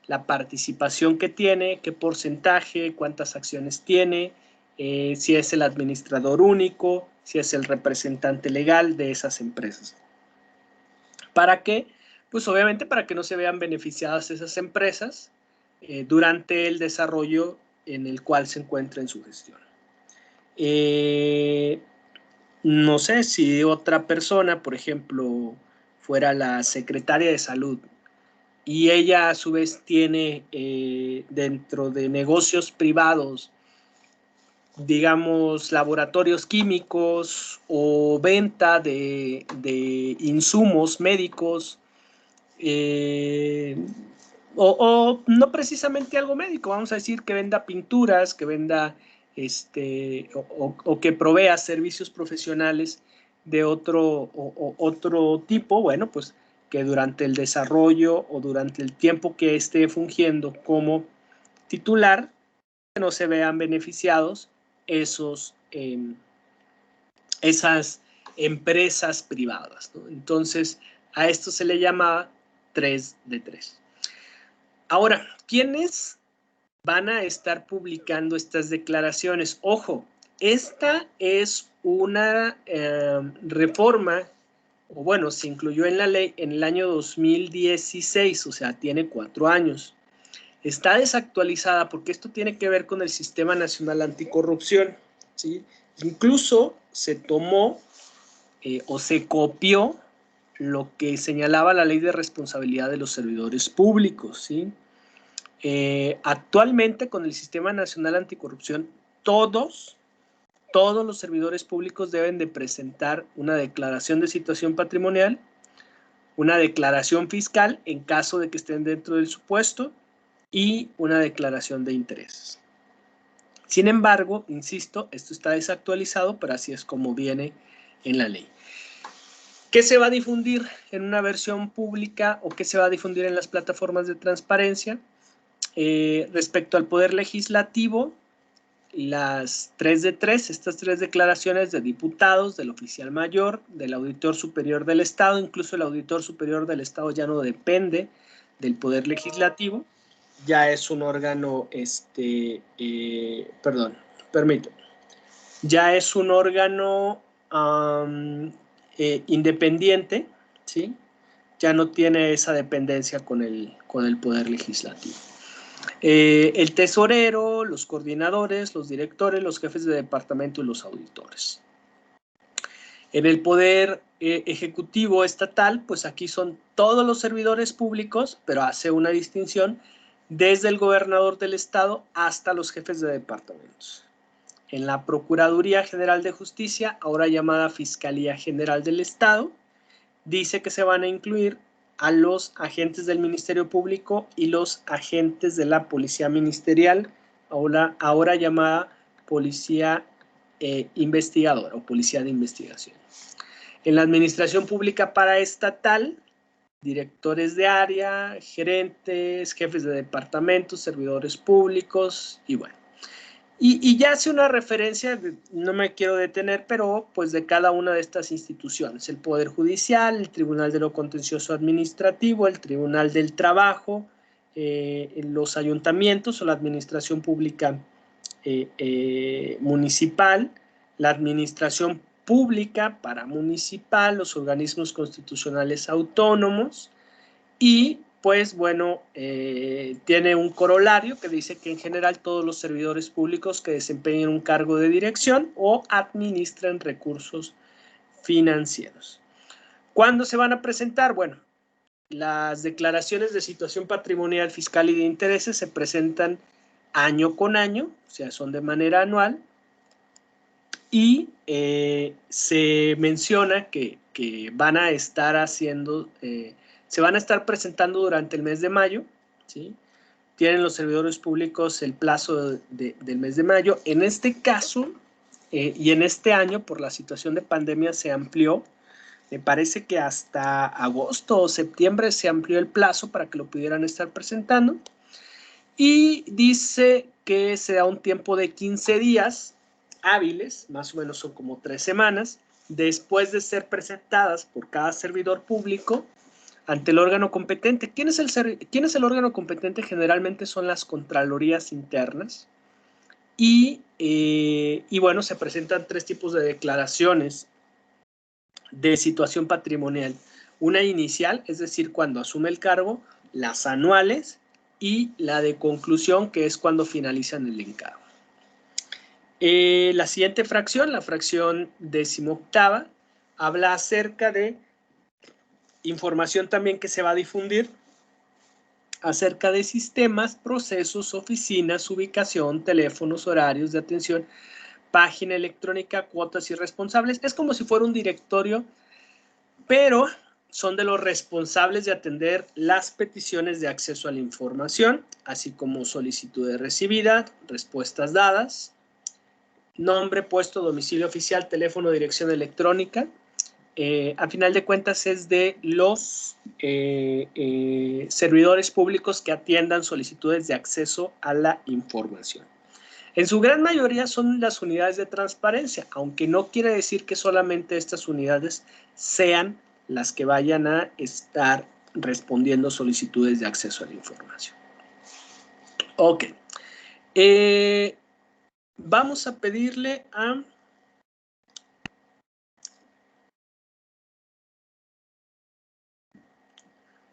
la participación que tiene, qué porcentaje, cuántas acciones tiene, si es el administrador único, si es el representante legal de esas empresas. ¿Para qué? Pues obviamente para que no se vean beneficiadas esas empresas durante el desarrollo en el cual se encuentra en su gestión. No sé si otra persona, por ejemplo, fuera la secretaria de salud y ella a su vez tiene dentro de negocios privados, digamos, laboratorios químicos o venta de insumos médicos, o no precisamente algo médico, vamos a decir que venda pinturas, que venda o que provea servicios profesionales de otro tipo, bueno, pues que durante el desarrollo o durante el tiempo que esté fungiendo como titular, no se vean beneficiados esas empresas privadas, ¿no? Entonces, a esto se le llama 3 de 3. Ahora, ¿quiénes van a estar publicando estas declaraciones? Ojo, esta es una reforma, o bueno, se incluyó en la ley en el año 2016, o sea, tiene 4 años. Está desactualizada porque esto tiene que ver con el Sistema Nacional Anticorrupción, ¿sí? Incluso se tomó o se copió lo que señalaba la Ley de Responsabilidad de los Servidores Públicos, ¿sí? Actualmente con el Sistema Nacional Anticorrupción, todos todos los servidores públicos deben de presentar una declaración de situación patrimonial, una declaración fiscal en caso de que estén dentro del supuesto y una declaración de intereses. Sin embargo, insisto, esto está desactualizado, pero así es como viene en la ley. ¿Qué se va a difundir en una versión pública o qué se va a difundir en las plataformas de transparencia? Respecto al Poder Legislativo, las 3 de 3, estas 3 declaraciones de diputados, del oficial mayor, del auditor superior del Estado, incluso el auditor superior del Estado ya no depende del Poder Legislativo, ya es un órgano, ya es un órgano independiente, ¿sí? Ya no tiene esa dependencia con el Poder Legislativo. El tesorero, los coordinadores, los directores, los jefes de departamento y los auditores. En el Poder Ejecutivo Estatal, pues aquí son todos los servidores públicos, pero hace una distinción desde el gobernador del estado hasta los jefes de departamentos. En la Procuraduría General de Justicia, ahora llamada Fiscalía General del Estado, dice que se van a incluir a los agentes del Ministerio Público y los agentes de la Policía Ministerial, ahora llamada Policía Investigadora o Policía de Investigación. En la Administración Pública Paraestatal, directores de área, gerentes, jefes de departamentos, servidores públicos y bueno. Y ya hace una referencia, no me quiero detener, pero pues de cada una de estas instituciones, el Poder Judicial, el Tribunal de lo Contencioso Administrativo, el Tribunal del Trabajo, los ayuntamientos o la Administración Pública Municipal, la Administración Pública Paramunicipal, los organismos constitucionales autónomos y pues bueno, tiene un corolario que dice que en general todos los servidores públicos que desempeñen un cargo de dirección o administren recursos financieros. ¿Cuándo se van a presentar? Bueno, las declaraciones de situación patrimonial, fiscal y de intereses se presentan año con año, o sea, son de manera anual y se menciona que van a estar haciendo... se van a estar presentando durante el mes de mayo, ¿sí? Tienen los servidores públicos el plazo del mes de mayo. En este caso, y en este año, por la situación de pandemia, se amplió. Me parece que hasta agosto o septiembre se amplió el plazo para que lo pudieran estar presentando. Y dice que se da un tiempo de 15 días hábiles, más o menos son como 3 semanas, después de ser presentadas por cada servidor público ante el órgano competente. ¿Quién es el órgano competente? Generalmente son las contralorías internas. Y bueno, se presentan 3 tipos de declaraciones de situación patrimonial. Una inicial, es decir, cuando asume el cargo, las anuales y la de conclusión, que es cuando finalizan el encargo. La siguiente fracción, la fracción 18ª, habla acerca de información también que se va a difundir acerca de sistemas, procesos, oficinas, ubicación, teléfonos, horarios de atención, página electrónica, cuotas y responsables. Es como si fuera un directorio, pero son de los responsables de atender las peticiones de acceso a la información, así como solicitudes recibidas, respuestas dadas, nombre, puesto, domicilio oficial, teléfono, dirección electrónica. A final de cuentas es de los servidores públicos que atiendan solicitudes de acceso a la información. En su gran mayoría son las unidades de transparencia, aunque no quiere decir que solamente estas unidades sean las que vayan a estar respondiendo solicitudes de acceso a la información. Ok. Vamos a pedirle a...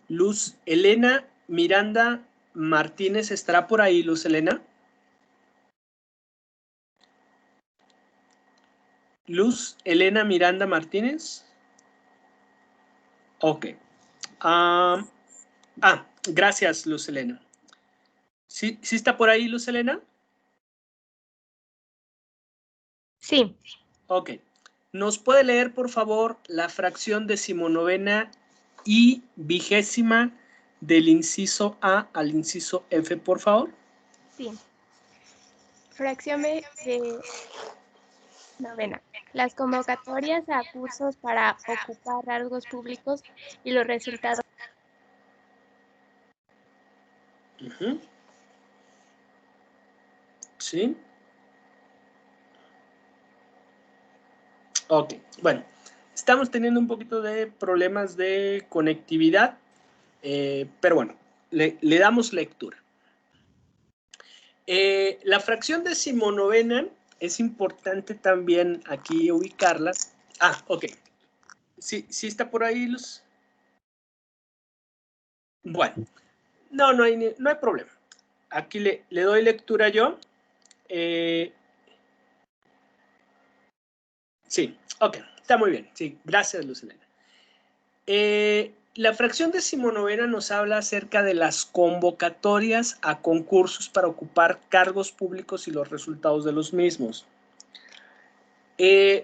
Luz Elena Miranda Martínez, ¿estará por ahí, Luz Elena? Luz Elena Miranda Martínez. Ok. Gracias, Luz Elena. ¿Sí está por ahí, Luz Elena? Sí. Ok. ¿Nos puede leer, por favor, la fracción decimonovena y vigésima del inciso A al inciso F, por favor? Sí. Fracción B de novena. Las convocatorias a cursos para ocupar cargos públicos y los resultados. Ujú. ¿Sí? Ok, bueno, estamos teniendo un poquito de problemas de conectividad, pero bueno, le damos lectura. La fracción decimonovena es importante también aquí ubicarla. Ah, ok. ¿Sí está por ahí, Luz? Bueno, no hay problema. Aquí le doy lectura yo. Sí, ok, está muy bien. Sí, gracias, Luz Elena. La fracción decimonovena nos habla acerca de las convocatorias a concursos para ocupar cargos públicos y los resultados de los mismos.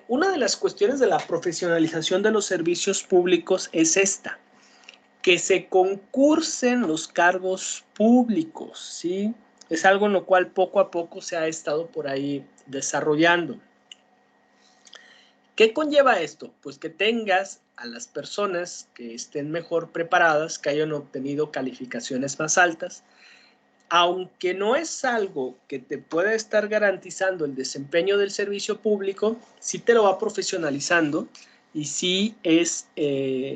Una de las cuestiones de la profesionalización de los servicios públicos es esta, que se concursen los cargos públicos, ¿sí? Es algo en lo cual poco a poco se ha estado por ahí desarrollando. ¿Qué conlleva esto? Pues que tengas a las personas que estén mejor preparadas, que hayan obtenido calificaciones más altas, aunque no es algo que te pueda estar garantizando el desempeño del servicio público, sí te lo va profesionalizando y sí es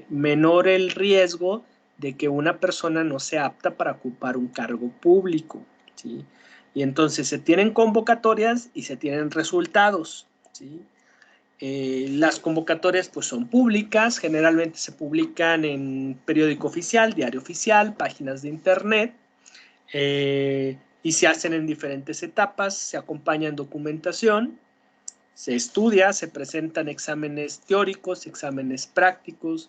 menor el riesgo de que una persona no sea apta para ocupar un cargo público, ¿sí? Y entonces se tienen convocatorias y se tienen resultados, ¿sí? Las convocatorias pues son públicas, generalmente se publican en periódico oficial, diario oficial, páginas de internet, y se hacen en diferentes etapas, se acompaña en documentación, se estudia, se presentan exámenes teóricos, exámenes prácticos,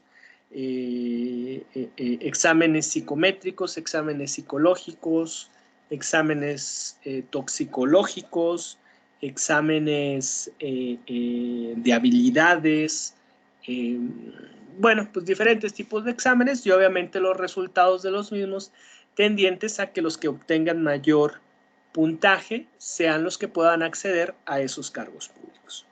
exámenes psicométricos, exámenes psicológicos, exámenes toxicológicos, exámenes de habilidades, bueno, pues diferentes tipos de exámenes y obviamente los resultados de los mismos tendientes a que los que obtengan mayor puntaje sean los que puedan acceder a esos cargos públicos.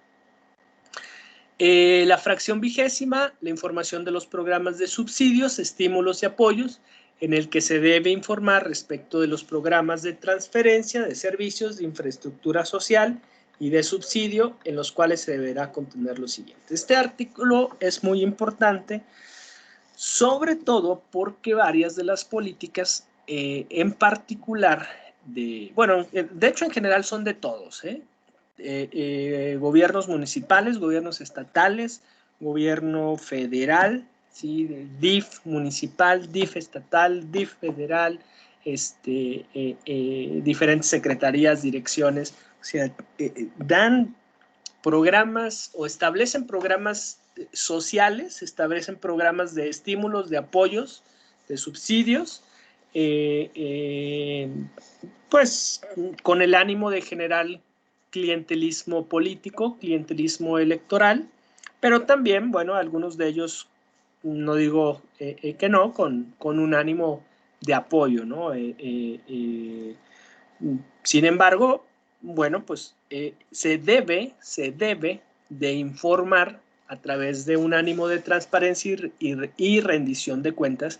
La fracción vigésima, la información de los programas de subsidios, estímulos y apoyos, en el que se debe informar respecto de los programas de transferencia de servicios de infraestructura social y de subsidio, en los cuales se deberá contener lo siguiente. Este artículo es muy importante, sobre todo porque varias de las políticas, en particular, de hecho en general son de todos, gobiernos municipales, gobiernos estatales, gobierno federal, ¿sí? DIF municipal, DIF estatal, DIF federal, diferentes secretarías, direcciones, o sea, dan programas o establecen programas sociales, establecen programas de estímulos, de apoyos, de subsidios, pues con el ánimo de generar clientelismo político, clientelismo electoral, pero también, bueno, algunos de ellos, no digo que no, con un ánimo de apoyo, ¿no? Sin embargo, bueno, pues se debe de informar a través de un ánimo de transparencia y rendición de cuentas.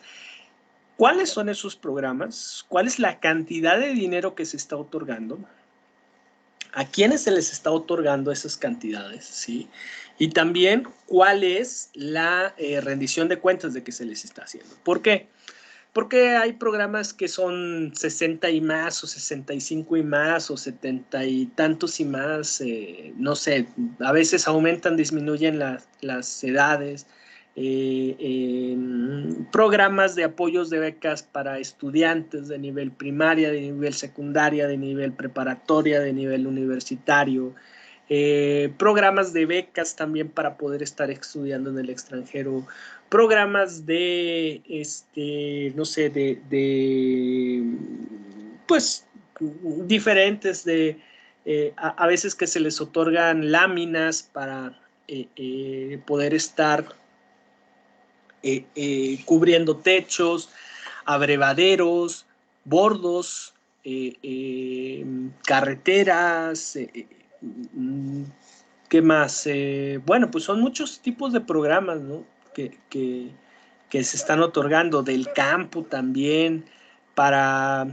¿Cuáles son esos programas? ¿Cuál es la cantidad de dinero que se está otorgando? ¿A quiénes se les está otorgando esas cantidades? ¿Sí? Y también, ¿cuál es la rendición de cuentas de que se les está haciendo? ¿Por qué? Porque hay programas que son 60 y más, o 65 y más, o 70 y tantos y más, no sé, a veces aumentan, disminuyen las edades, programas de apoyos de becas para estudiantes de nivel primaria, de nivel secundaria, de nivel preparatoria, de nivel universitario, programas de becas también para poder estar estudiando en el extranjero, programas de, no sé, pues, diferentes de a veces que se les otorgan láminas para poder estar cubriendo techos, abrevaderos, bordos, carreteras, ¿qué más? Bueno, pues son muchos tipos de programas, ¿no? que se están otorgando, del campo también, para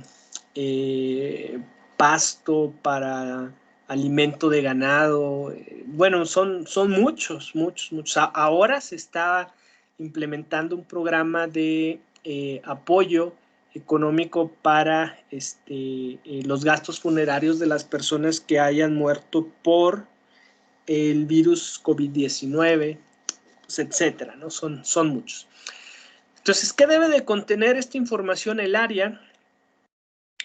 pasto, para alimento de ganado. Bueno, son muchos. Ahora se está implementando un programa de apoyo económico para los gastos funerarios de las personas que hayan muerto por el virus COVID-19, pues, etcétera, ¿no? Son muchos. Entonces, ¿qué debe de contener esta información el área?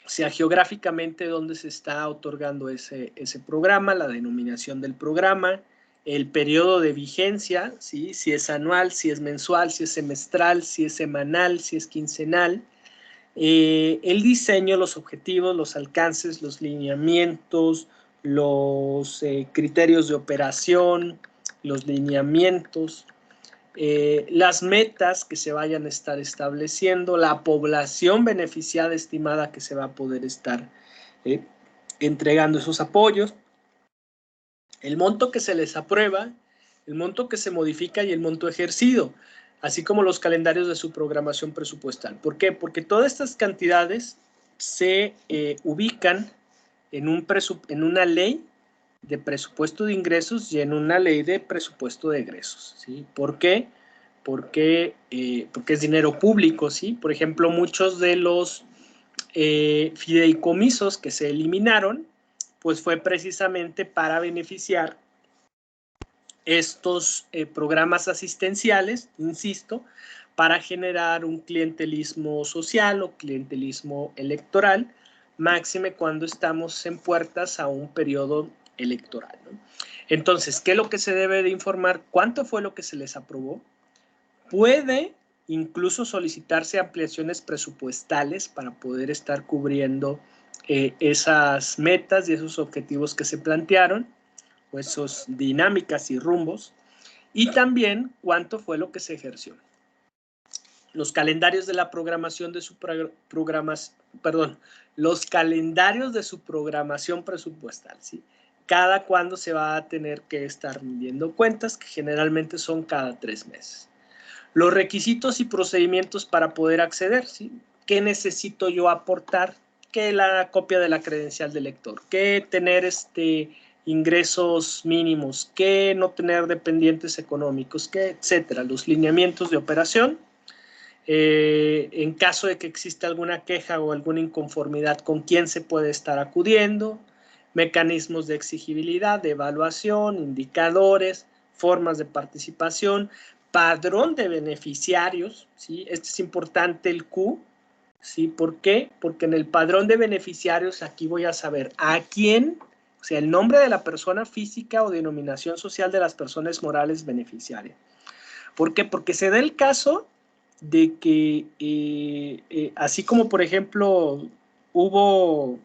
O sea, geográficamente, dónde se está otorgando ese programa, la denominación del programa, el periodo de vigencia, ¿sí? Si es anual, si es mensual, si es semestral, si es semanal, si es quincenal, el diseño, los objetivos, los alcances, los lineamientos, los criterios de operación, los lineamientos, las metas que se vayan a estar estableciendo, la población beneficiada estimada que se va a poder estar entregando esos apoyos, el monto que se les aprueba, el monto que se modifica y el monto ejercido, así como los calendarios de su programación presupuestal. ¿Por qué? Porque todas estas cantidades se ubican en una ley de presupuesto de ingresos y en una ley de presupuesto de egresos, ¿sí? ¿Por qué? Porque es dinero público, ¿sí? Por ejemplo, muchos de los fideicomisos que se eliminaron, pues fue precisamente para beneficiar estos programas asistenciales, insisto, para generar un clientelismo social o clientelismo electoral, máxime cuando estamos en puertas a un periodo electoral, ¿no? Entonces, ¿qué es lo que se debe de informar? ¿Cuánto fue lo que se les aprobó? Puede incluso solicitarse ampliaciones presupuestales para poder estar cubriendo esas metas y esos objetivos que se plantearon, o esas dinámicas y rumbos, y también cuánto fue lo que se ejerció. Los calendarios de la programación de su los calendarios de su programación presupuestal, ¿sí? Cada cuándo se va a tener que estar midiendo cuentas, que generalmente son cada 3 meses. Los requisitos y procedimientos para poder acceder, ¿sí? ¿Qué necesito yo aportar? ¿Qué la copia de la credencial del lector? ¿Qué tener ingresos mínimos? ¿Qué no tener dependientes económicos? ¿Qué? Etcétera. Los lineamientos de operación. En caso de que exista alguna queja o alguna inconformidad, ¿con quién se puede estar acudiendo? Mecanismos de exigibilidad, de evaluación, indicadores, formas de participación, padrón de beneficiarios, ¿sí? Este es importante, el Q, ¿sí? ¿Por qué? Porque en el padrón de beneficiarios aquí voy a saber a quién, o sea, el nombre de la persona física o denominación social de las personas morales beneficiarias. ¿Por qué? Porque se da el caso de que, así como por ejemplo hubo,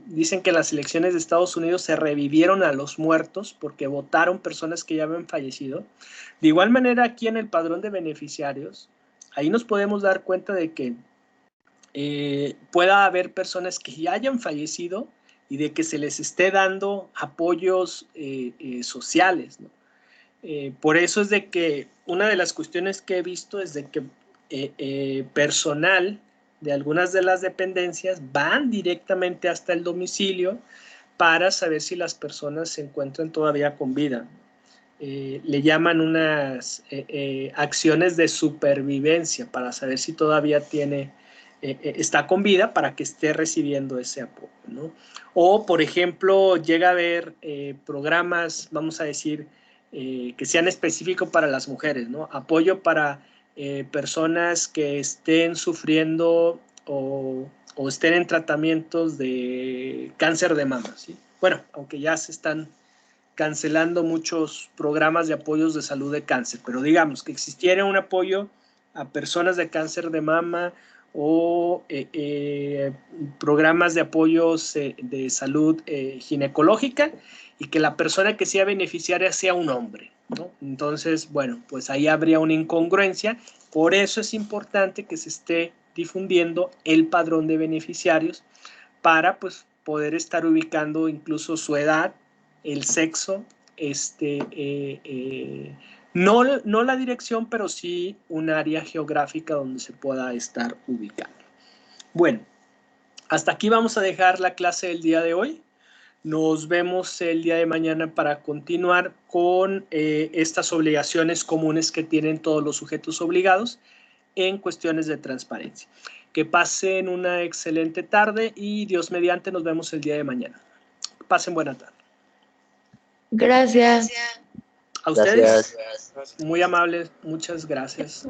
dicen que las elecciones de Estados Unidos se revivieron a los muertos porque votaron personas que ya habían fallecido, de igual manera aquí en el padrón de beneficiarios, ahí nos podemos dar cuenta de que pueda haber personas que ya hayan fallecido y de que se les esté dando apoyos sociales, ¿no? Por eso es de que una de las cuestiones que he visto es de que personal de algunas de las dependencias van directamente hasta el domicilio para saber si las personas se encuentran todavía con vida. Le llaman unas acciones de supervivencia para saber si todavía está con vida para que esté recibiendo ese apoyo, ¿no? O, por ejemplo, llega a haber programas, vamos a decir, que sean específicos para las mujeres, ¿no? Apoyo para personas que estén sufriendo o estén en tratamientos de cáncer de mama, ¿sí? Bueno, aunque ya se están cancelando muchos programas de apoyos de salud de cáncer, pero digamos que existiera un apoyo a personas de cáncer de mama o programas de apoyos de salud ginecológica, y que la persona que sea beneficiaria sea un hombre, ¿no? Entonces, bueno, pues ahí habría una incongruencia. Por eso es importante que se esté difundiendo el padrón de beneficiarios para pues poder estar ubicando incluso su edad, el sexo, no la dirección, pero sí un área geográfica donde se pueda estar ubicando. Bueno, hasta aquí vamos a dejar la clase del día de hoy. Nos vemos el día de mañana para continuar con estas obligaciones comunes que tienen todos los sujetos obligados en cuestiones de transparencia. Que pasen una excelente tarde y Dios mediante nos vemos el día de mañana. Pasen buena tarde. Gracias. A ustedes, Gracias. muy amables, muchas gracias.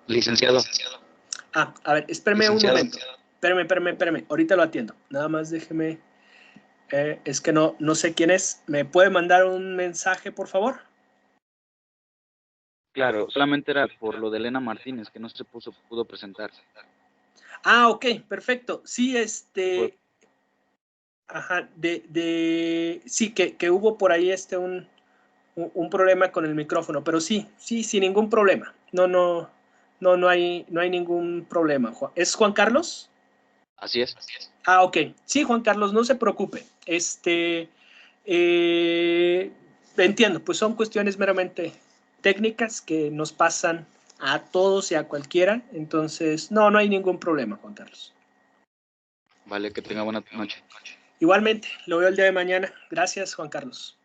Licenciado. A ver, espérame un momento. Espérame, ahorita lo atiendo. Nada más déjeme, es que no sé quién es. ¿Me puede mandar un mensaje, por favor? Claro, solamente era por lo de Elena Martínez, que no se pudo presentar. Ah, ok, perfecto. Sí, ajá, sí, que hubo por ahí un problema con el micrófono, pero sí, sin ningún problema. No hay ningún problema. ¿Es Juan Carlos? Así es. Ah, ok. Sí, Juan Carlos, no se preocupe. Entiendo, pues son cuestiones meramente técnicas que nos pasan a todos y a cualquiera. Entonces, no hay ningún problema, Juan Carlos. Vale, que tenga buena noche. Igualmente, lo veo el día de mañana. Gracias, Juan Carlos.